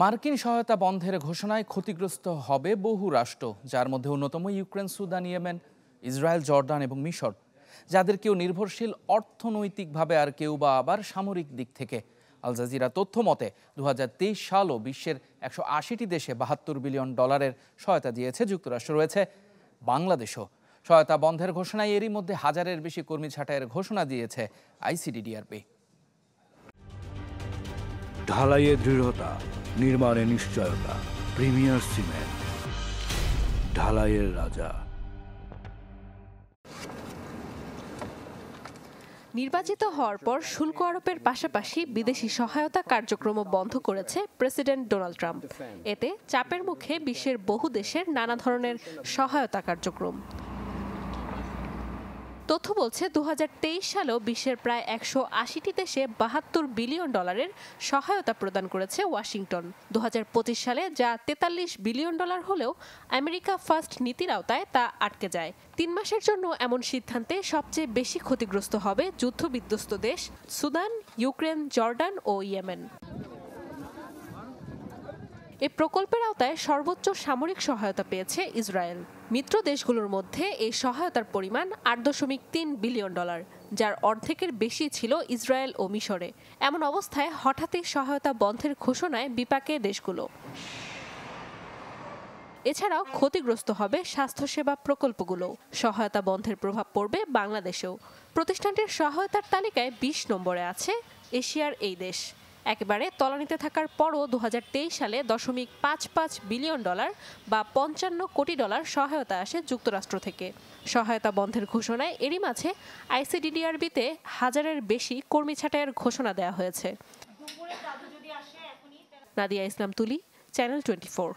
মার্কিন সহায়তা বন্ধের ঘোষণায় ক্ষতিগ্রস্ত হবে বহু রাষ্ট্র, যার মধ্যে অন্যতম Ukraine, Sudan, Yemen, Israel, Jordan এবং মিশর, যাদের কেউ নির্ভরশীল অর্থনৈতিকভাবে আর কেউ বা আবার সামরিক দিক থেকে। আল জাজিরা তথ্য মতে 2023 সালও বিশ্বের 180টি দেশে $72 বিলিয়ন সহায়তা দিয়েছে। যুক্তরাষ্ট্র রয়েছে, বাংলাদেশও। সহায়তা বন্ধের ঘোষণায় এরই মধ্যে হাজারের বেশি কর্মী ছাঁটাইয়ের ঘোষণা দিয়েছে আইসিডিডিআরবি। ঢালাইয়ে দৃঢ়তা, নির্মাণে নিশ্চয়তা, প্রিমিয়ার সিমেন্ট, ঢালাইয়ের রাজা। নির্বাচিত হওয়ার পর শুল্ক আরোপের পাশাপাশি বিদেশি সহায়তা কার্যক্রম বন্ধ করেছে প্রেসিডেন্ট ডোনাল্ড ট্রাম্প। এতে চাপের মুখে বিশ্বের বহু দেশের নানা ধরনের সহায়তা কার্যক্রম। তথ্য বলছে 2023 সালেও বিশ্বের প্রায় 180টি দেশে $72 বিলিয়ন সহায়তা প্রদান করেছে ওয়াশিংটন। 2025 সালে যা $43 বিলিয়ন হলেও আমেরিকা ফার্স্ট নীতির আওতায় তা আটকে যায়। 3 মাসের জন্য এমন সিদ্ধান্তে সবচেয়ে বেশি ক্ষতিগ্রস্ত হবে যুদ্ধবিধ্বস্ত দেশ সুদান, ইউক্রেন, জর্ডান ও ইয়েমেন। এই প্রকল্পের আওতায় সর্বোচ্চ সামরিক সহায়তা পেয়েছে ইসরায়েল। মিত্র দেশগুলোর মধ্যে এই সহায়তার পরিমাণ $8.3 বিলিয়ন, যার অর্ধেকের বেশি ছিল ইসরায়েল ও মিশরে। এমন অবস্থায় হঠাৎই সহায়তা বন্ধের ঘোষণায় বিপাকে দেশগুলো। এছাড়াও ক্ষতিগ্রস্ত হবে স্বাস্থ্যসেবা প্রকল্পগুলো। সহায়তা বন্ধের প্রভাব পড়বে বাংলাদেশেও। প্রতিষ্ঠানটির সহায়তার তালিকায় 20 নম্বরে আছে এশিয়ার এই দেশ। একেবারে তলানিতে থাকার পরও 2023 সালে $0.55 বিলিয়ন বা $55 কোটি সহায়তা আসে যুক্তরাষ্ট্র থেকে। সহায়তা বন্ধের ঘোষণায় এরই মাঝে আইসিডিডিআরবিতে হাজারের বেশি কর্মী ছাঁটাইয়ের ঘোষণা দেওয়া হয়েছে। নাদিয়া ইসলাম তুলি, চ্যানেল 24।